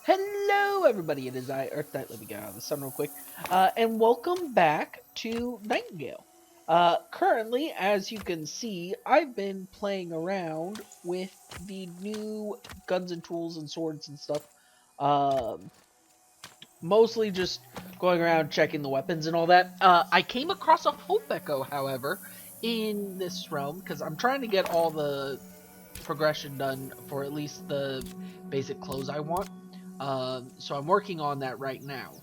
Hello, everybody. It is I, Earthknite. Let me get out of the sun real quick. And welcome back to Nightingale. Currently, as you can see, I've been playing around with the new guns and tools and swords and stuff. Um, Mostly just going around checking the weapons and all that. I came across a Hope Echo, however, in this realm because I'm trying to get all the progression done for at least the basic clothes I want. So I'm working on that right now.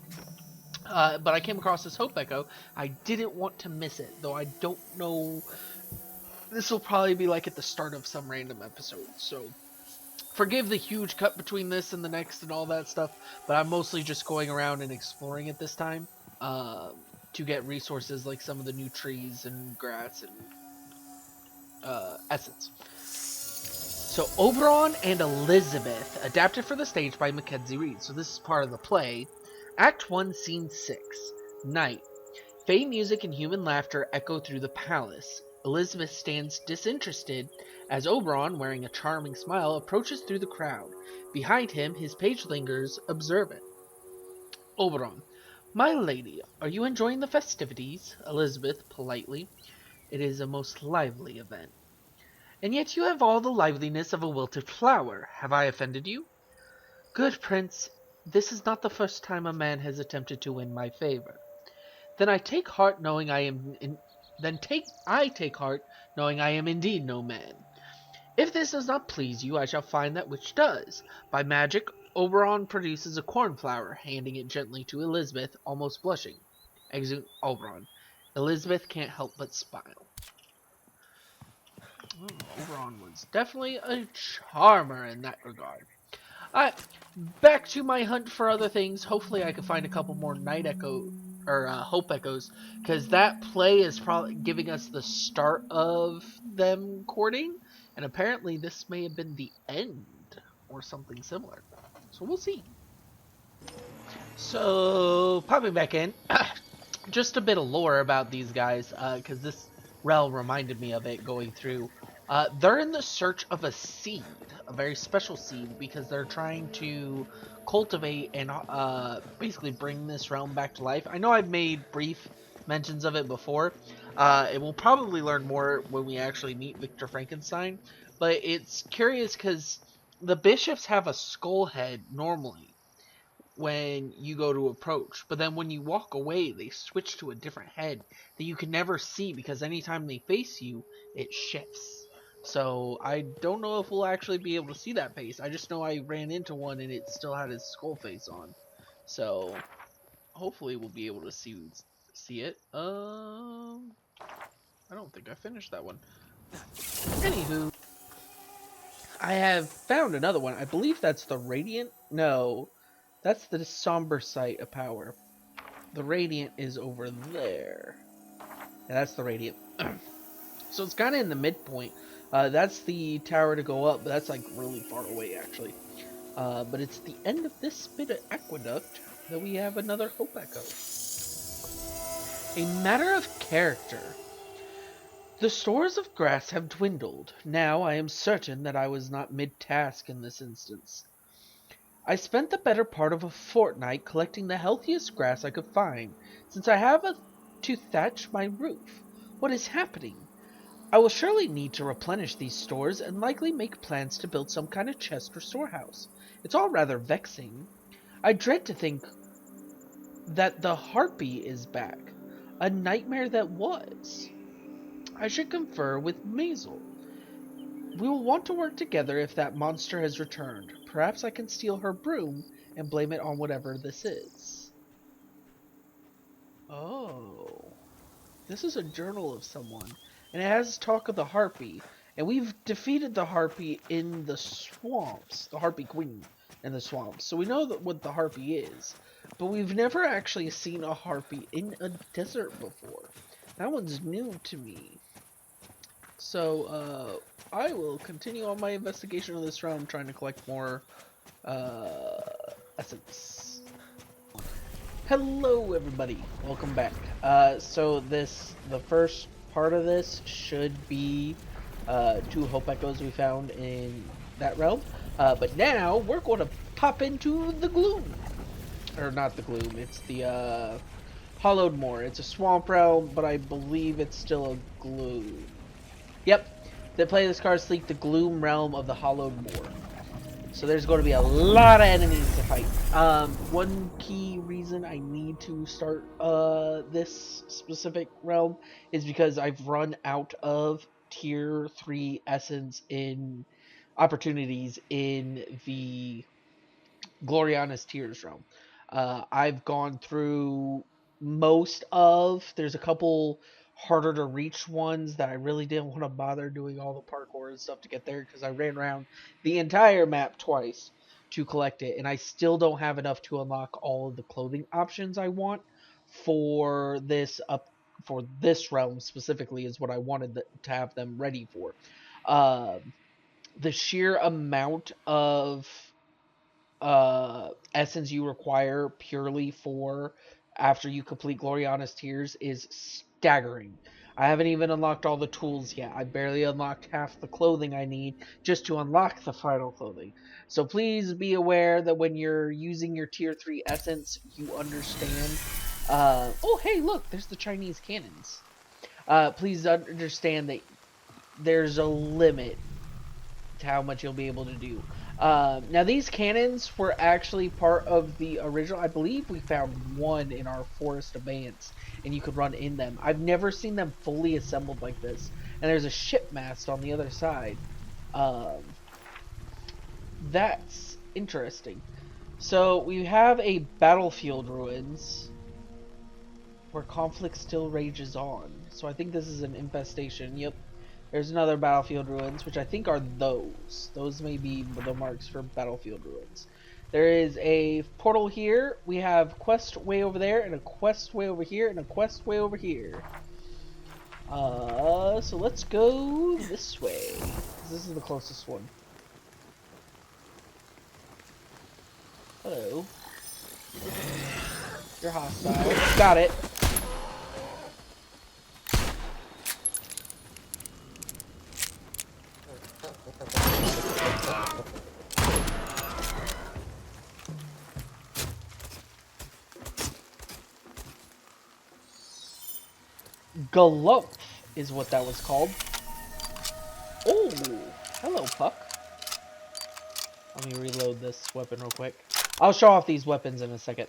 But I came across this Hope Echo. I didn't want to miss it, though I don't know. This will probably be like at the start of some random episode, so forgive the huge cut between this and the next and all that stuff. But I'm mostly just going around and exploring it this time to get resources like some of the new trees and grass and essence. So Oberon and Elizabeth, adapted for the stage by Mackenzie Reed. So this is part of the play. Act 1, Scene 6. Night. Fae music and human laughter echo through the palace. Elizabeth stands disinterested as Oberon, wearing a charming smile, approaches through the crowd. Behind him, his page lingers, observant. Oberon. My lady, are you enjoying the festivities? Elizabeth, politely. It is a most lively event. And yet you have all the liveliness of a wilted flower. Have I offended you? Good prince, this is not the first time a man has attempted to win my favor. Then I take heart knowing I am in, then take heart knowing I am indeed no man. If this does not please you, I shall find that which does. By magic, Oberon produces a cornflower, handing it gently to Elizabeth, almost blushing. Exeunt Oberon. Elizabeth can't help but smile. Oberon was definitely a charmer in that regard. Alright, back to my hunt for other things. Hopefully I can find a couple more Night Echo, or Hope Echoes, because that play is probably giving us the start of them courting, and apparently this may have been the end, or something similar. So we'll see. So, popping back in, just a bit of lore about these guys, because this rel reminded me of it going through. They're in the search of a seed, a very special seed, because they're trying to cultivate and basically bring this realm back to life. I know I've made brief mentions of it before, and we'll probably learn more when we actually meet Victor Frankenstein, but it's curious because the bishops have a skull head normally when you go to approach. But then when you walk away, they switch to a different head that you can never see because anytime they face you, it shifts. So I don't know if we'll actually be able to see that face. I just know I ran into one and it still had his skull face on. So hopefully we'll be able to see it. I don't think I finished that one. Anywho, I have found another one. I believe that's the Radiant. No, that's the Somber Sight of Power. The Radiant is over there. And that's the Radiant. So it's kind of in the midpoint. That's the tower to go up, but that's like really far away actually. But it's the end of this bit of aqueduct that we have another Hope Echo. A matter of character. The stores of grass have dwindled. Now I am certain that I was not mid-task in this instance. I spent the better part of a fortnight collecting the healthiest grass I could find, since I have to thatch my roof. What is happening? I will surely need to replenish these stores and likely make plans to build some kind of chest or storehouse. It's all rather vexing. I dread to think that the harpy is back. A nightmare that was. I should confer with Maisel. We will want to work together if that monster has returned. Perhaps I can steal her broom and blame it on whatever this is. Oh. This is a journal of someone, and it has talk of the harpy, and we've defeated the harpy in the swamps, the harpy queen in the swamps, so we know what the harpy is, but we've never actually seen a harpy in a desert before. That one's new to me. So, I will continue on my investigation of this realm, trying to collect more, essence. Hello everybody, welcome back. So the first part of this should be, 2 Hope Echoes we found in that realm. But now, we're going to pop into the gloom. Or not the gloom, it's the Hollowed Moor. It's a swamp realm, but I believe it's still a gloom. Yep. They play this card Sleek the Gloom Realm of the Hollowed Moor. So there's going to be a lot of enemies to fight. One key reason I need to start this specific realm is because I've run out of tier 3 essence in opportunities in the Gloriana's Tears realm. I've gone through most of. There's a couple harder to reach ones that I really didn't want to bother doing all the parkour and stuff to get there because I ran around the entire map twice to collect it, and I still don't have enough to unlock all of the clothing options I want for this realm specifically is what I wanted to have them ready for. The sheer amount of essence you require purely for after you complete Gloriana's Tears is staggering. I haven't even unlocked all the tools yet. I barely unlocked half the clothing I need just to unlock the final clothing. So please be aware that when you're using your tier 3 essence, you understand. Oh, hey, look, there's the Chinese cannons. Please understand that there's a limit to how much you'll be able to do. Now these cannons were actually part of the original. I believe we found one in our forest abeyance, and you could run in them. I've never seen them fully assembled like this. And there's a ship mast on the other side. That's interesting. So we have a battlefield ruins where conflict still rages on. So I think this is an infestation. Yep. There's another Battlefield Ruins, which I think are those. Those may be the marks for Battlefield Ruins. There is a portal here. We have quest way over there, and a quest way over here, and a quest way over here. So let's go this way. This is the closest one. Hello. You're hostile. Got it. Galump is what that was called. Oh, hello, Puck. Let me reload this weapon real quick. I'll show off these weapons in a second.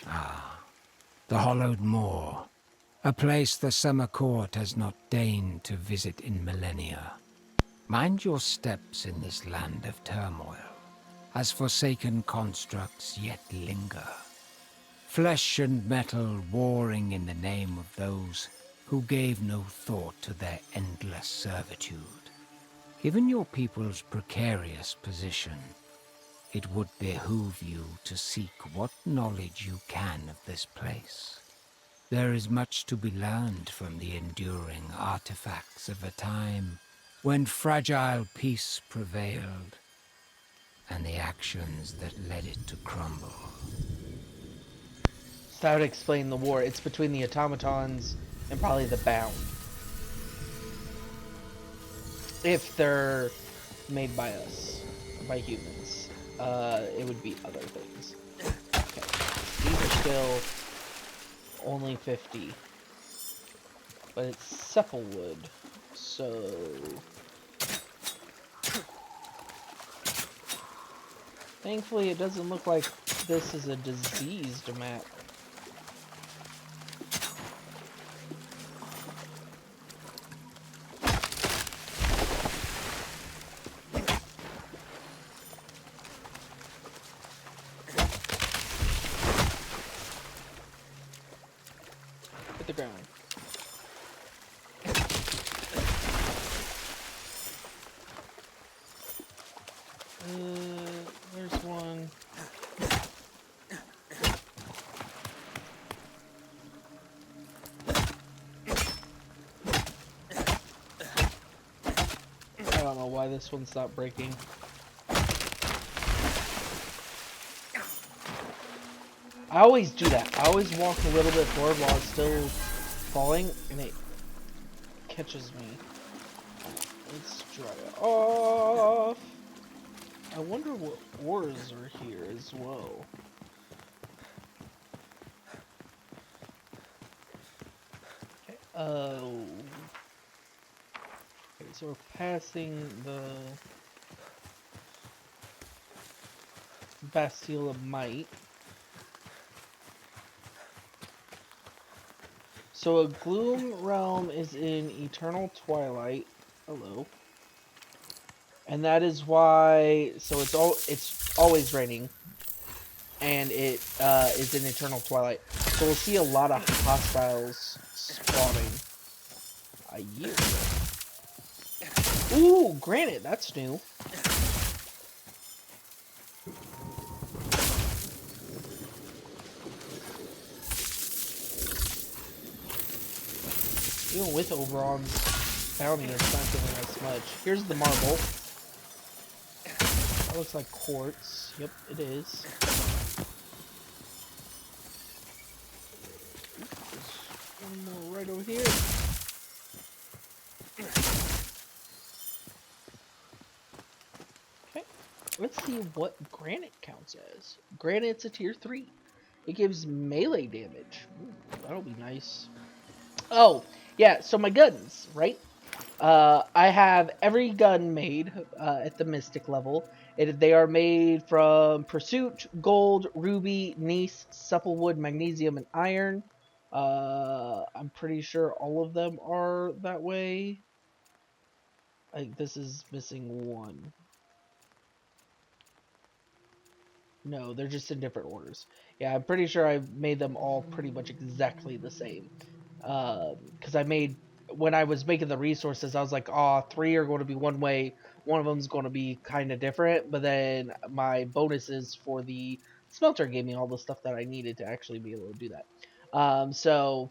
Ah, the Hollowed Moor. A place the Summer Court has not deigned to visit in millennia. Mind your steps in this land of turmoil, as forsaken constructs yet linger. Flesh and metal warring in the name of those who gave no thought to their endless servitude. Given your people's precarious position, it would behoove you to seek what knowledge you can of this place. There is much to be learned from the enduring artifacts of a time when fragile peace prevailed, and the actions that led it to crumble. So that would explain the war. It's between the automatons and probably the bound. If they're made by us, by humans. It would be other things. Okay. These are still only 50. But it's Sepulwood, so... Thankfully, it doesn't look like this is a diseased map. Hit the ground. There's one. I don't know why this one stopped breaking. I always do that. I always walk a little bit forward while it's still falling, and it catches me. Let's dry it off. I wonder what ores are here as well. Okay. Oh. Okay, so we're passing the Bastille of Might. So a Gloom Realm is in Eternal Twilight. Hello. And that is why, so it's always raining, and it is in Eternal Twilight. So we'll see a lot of hostiles spawning. I yield. Ooh, granite, that's new. Even with Oberon's bounty, it's not doing as much. Here's the marble. That looks like quartz. Yep, it is. There's one more right over here. Okay, let's see what granite counts as. Granite's a tier 3. It gives melee damage. Ooh, that'll be nice. Oh, yeah, so my guns, right? I have every gun made at the Mystic level. They are made from Pursuit, Gold, Ruby, Gneiss, Supplewood, Magnesium, and Iron. I'm pretty sure all of them are that way. This is missing one. No, they're just in different orders. Yeah, I'm pretty sure I made them all pretty much exactly the same. Because I made when I was making the resources, I was like, oh, 3 are going to be one way, one of them is going to be kind of different. But then my bonuses for the smelter gave me all the stuff that I needed to actually be able to do that. So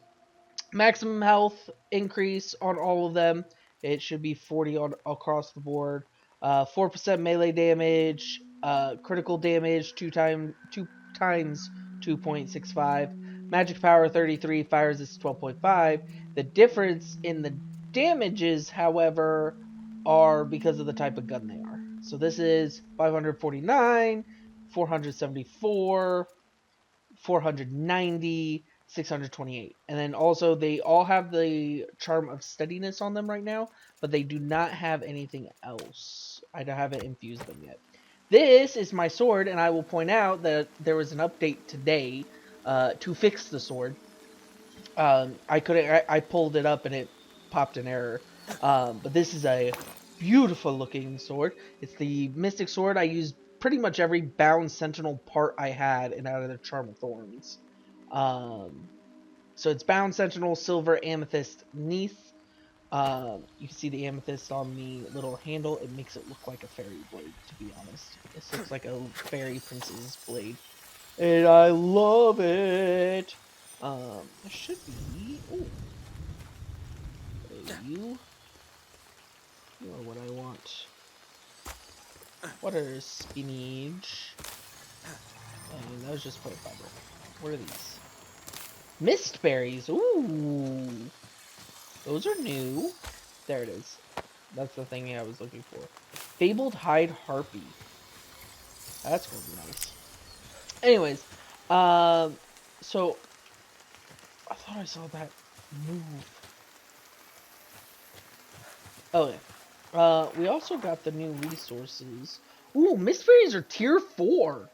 maximum health increase on all of them. It should be 40 on across the board. 4% melee damage, critical damage two times 2.65. Magic power 33, fire resist 12.5. The difference in the damages, however, are because of the type of gun they are. So this is 549, 474, 490, 628. And then also they all have the charm of steadiness on them right now, but they do not have anything else. I haven't infused them yet. This is my sword, and I will point out that there was an update today to fix the sword. I couldn't. I pulled it up and it popped an error. But this is a beautiful looking sword. It's the Mystic Sword. I used pretty much every bound sentinel part I had and out of the Charm of Thorns. So it's bound sentinel, silver, amethyst, Gneiss. You can see the amethyst on the little handle. It makes it look like a fairy blade, to be honest. This looks like a fairy princess's blade. And I love it. There should be. Oh, you. You are what I want. Water spinach. And that was just plant fiber. What are these? Mist berries. Ooh, those are new. There it is. That's the thing I was looking for. Fabled hide harpy. That's gonna be nice. Anyways, so I thought I saw that move. Oh yeah. We also got the new resources. Ooh, mist berries are tier 4.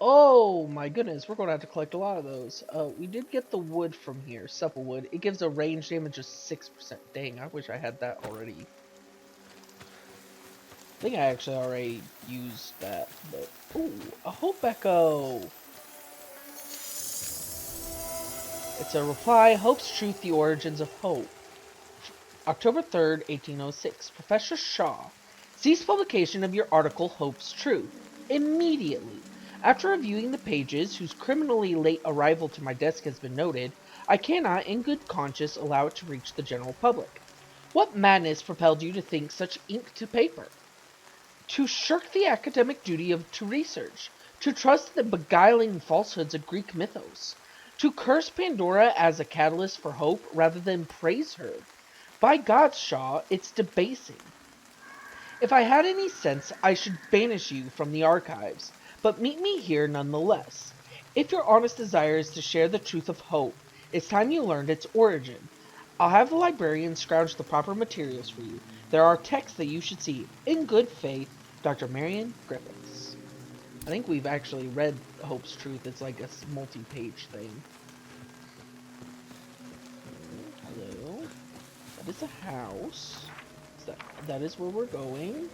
Oh my goodness, we're going to have to collect a lot of those. We did get the wood from here, supplewood. It gives a range damage of 6%. Dang, I wish I had that already. I think I actually already used that, but ooh, a hope echo. It's a reply. Hope's truth: the origins of hope. October 3rd, 1806. Professor Shaw. Cease publication of your article Hope's Truth. Immediately. After reviewing the pages, whose criminally late arrival to my desk has been noted, I cannot, in good conscience, allow it to reach the general public. What madness propelled you to think such ink to paper? To shirk the academic duty to research, to trust the beguiling falsehoods of Greek mythos, to curse Pandora as a catalyst for hope rather than praise her. By God, Shaw, it's debasing. If I had any sense, I should banish you from the archives, but meet me here nonetheless. If your honest desire is to share the truth of hope, it's time you learned its origin. I'll have the librarian scrounge the proper materials for you. There are texts that you should see. In good faith, Dr. Marion Griffiths. I think we've actually read Hope's Truth. It's like a multi-page thing. Hello. That is a house. That is where we're going.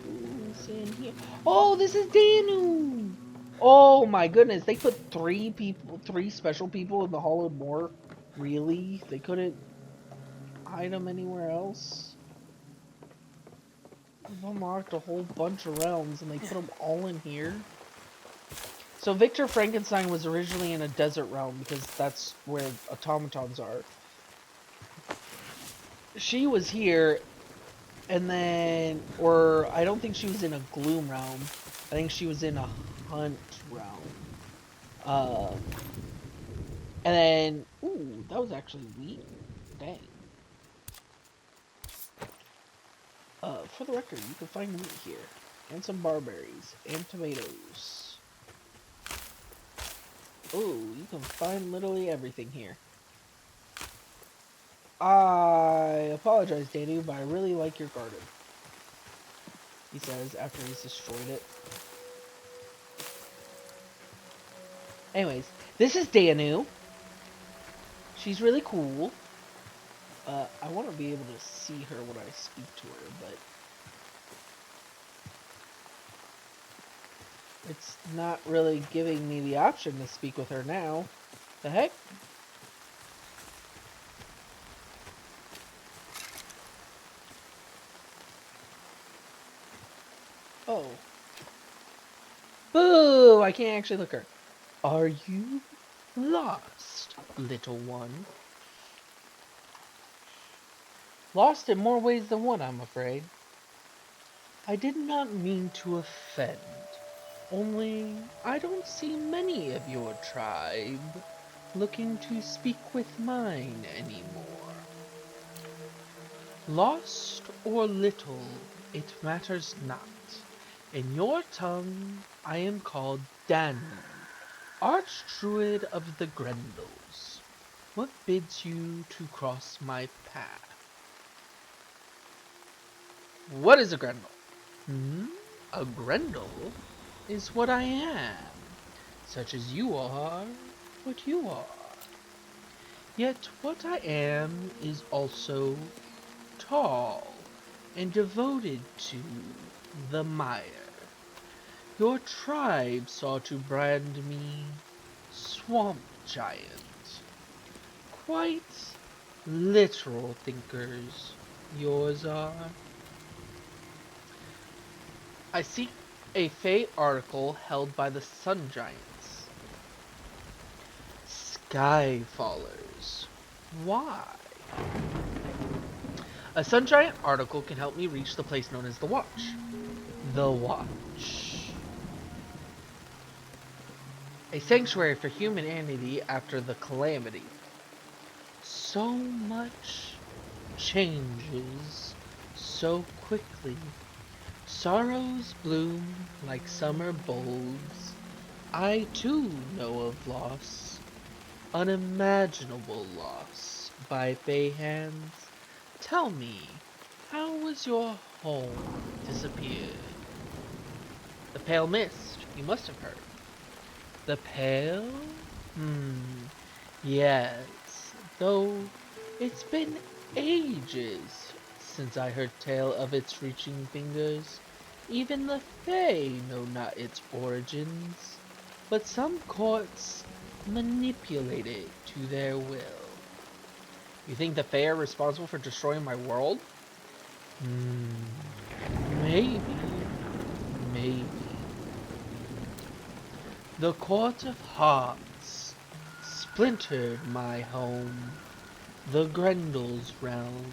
Who's in here? Oh, this is Danu! Oh my goodness, they put three special people in the Hall of Moor. Really? They couldn't hide them anywhere else? They've unlocked a whole bunch of realms and they put them all in here. So Victor Frankenstein was originally in a desert realm because that's where automatons are. She was here, and then, or I don't think she was in a gloom realm. I think she was in a hunt realm. And then, ooh, that was actually wheat. Dang. For the record, you can find wheat here, and some barberries, and tomatoes. Ooh, you can find literally everything here. I apologize, Danu, but I really like your garden. He says after he's destroyed it. Anyways, this is Danu. She's really cool. I want to be able to see her when I speak to her, but it's not really giving me the option to speak with her now. The heck? Oh. Boo! I can't actually look her. Are you lost, little one? Lost in more ways than one, I'm afraid. I did not mean to offend. Only, I don't see many of your tribe looking to speak with mine anymore. Lost or little, it matters not. In your tongue, I am called Danu, Archdruid of the Grendels. What bids you to cross my path? What is a Grendel? A Grendel is what I am, such as you are what you are. Yet what I am is also tall and devoted to the mire. Your tribe sought to brand me swamp giant. Quite literal thinkers, yours are. I seek a Fae article held by the Sun Giants. Skyfallers. Why? A Sun Giant article can help me reach the place known as the Watch. The Watch. A sanctuary for humanity after the calamity. So much changes so quickly. Sorrows bloom like summer bulbs. I too know of loss, unimaginable loss by Fae hands. Tell me, how was your home disappeared? The Pale Mist, you must have heard. The Pale? Yes, though it's been ages since I heard tale of its reaching fingers. Even the Fae know not its origins, but some courts manipulate it to their will. You think the Fae are responsible for destroying my world? Maybe. Maybe. The Court of Hearts splintered my home, the Grendel's realm,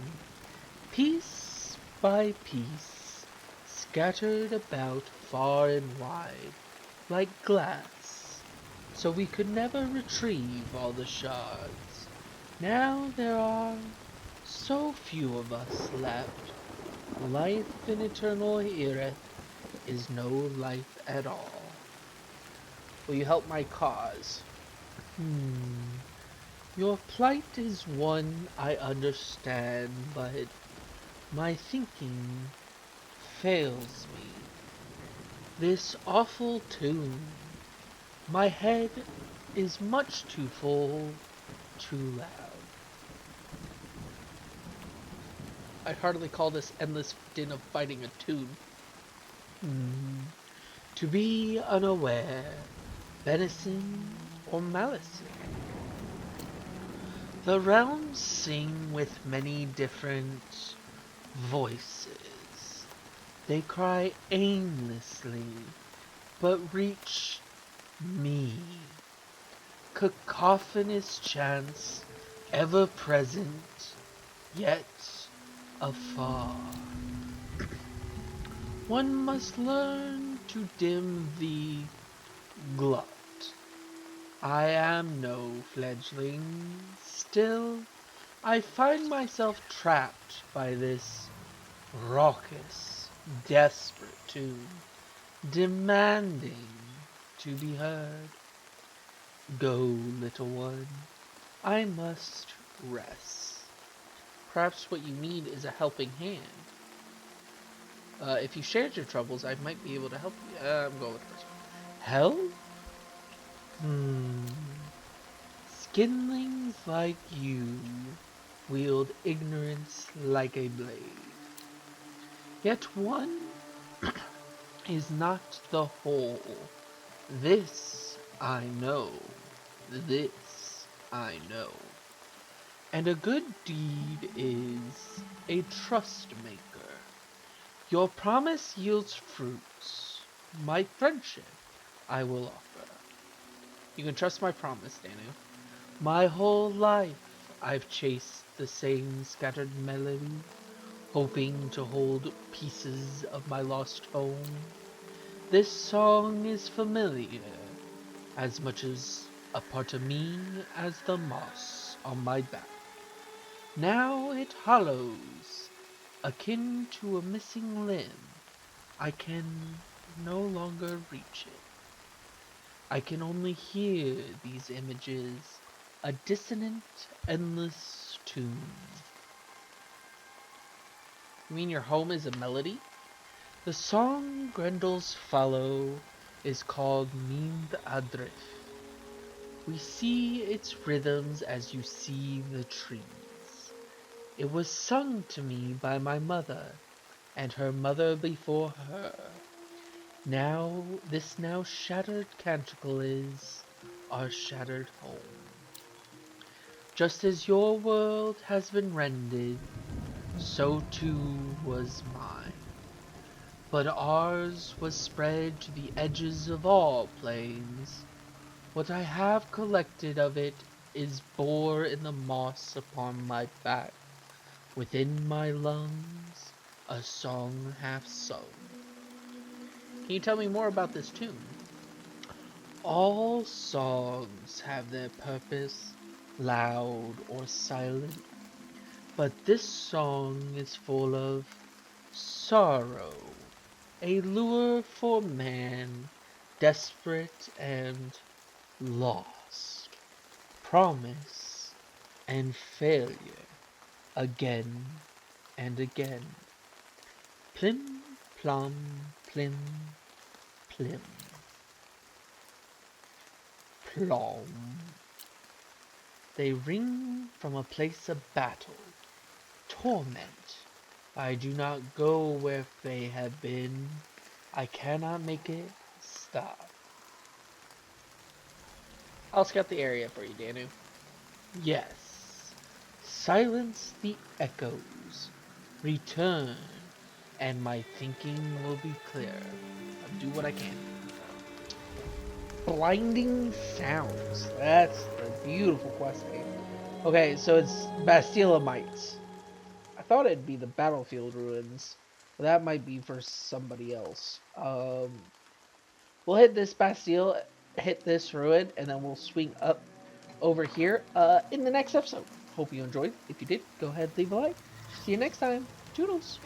piece by piece, scattered about far and wide, like glass, so we could never retrieve all the shards. Now there are so few of us left, Life in eternal Ereth is no life at all. Will you help my cause? Your plight is one I understand, but my thinking fails me. This awful tune, my head is much too full, too loud. I'd hardly call this endless din of fighting a tune. To be unaware, benison or malison. The realms sing with many different voices. They cry aimlessly, but reach me. Cacophonous chants, ever present, yet afar. One must learn to dim the glut. I am no fledgling, still I find myself trapped by this raucous, desperate tune, demanding to be heard. Go, little one, I must rest. Perhaps what you need is a helping hand. If you shared your troubles, I might be able to help you. I'm going with the first one. Help? Skinlings like you wield ignorance like a blade. Yet one is not the whole. This I know. This I know. And a good deed is a trust maker. Your promise yields fruits. My friendship I will offer. You can trust my promise, Danu. My whole life I've chased the same scattered melody, hoping to hold pieces of my lost home. This song is familiar, as much as a part of me as the moss on my back. Now it hollows, akin to a missing limb. I can no longer reach it. I can only hear these images, a dissonant, endless tune. You mean your home is a melody? The song Grendel's follow is called Mynd Adrif. We see its rhythms as you see the trees. It was sung to me by my mother, and her mother before her. Now, this now shattered canticle is our shattered home. Just as your world has been rended, so too was mine. But ours was spread to the edges of all planes. What I have collected of it is bore in the moss upon my back. Within my lungs, a song half sung. Can you tell me more about this tune? All songs have their purpose, loud or silent, but this song is full of sorrow, a lure for man, desperate and lost, promise and failure, again and again. Plim, plum, plim, plim, plom. They ring from a place of battle, torment. I do not go where Fae have been. I cannot make it stop. I'll scout the area for you, Danu. Yes. Silence the echoes. Return, and my thinking will be clear. I'll do what I can. Blinding sounds. That's the beautiful quest name. Okay, so it's Bastilla Mites. I thought it'd be the Battlefield Ruins. But that might be for somebody else. We'll hit this Bastille, hit this ruin, and then we'll swing up over here in the next episode. Hope you enjoyed. If you did, go ahead, leave a like. See you next time. Toodles.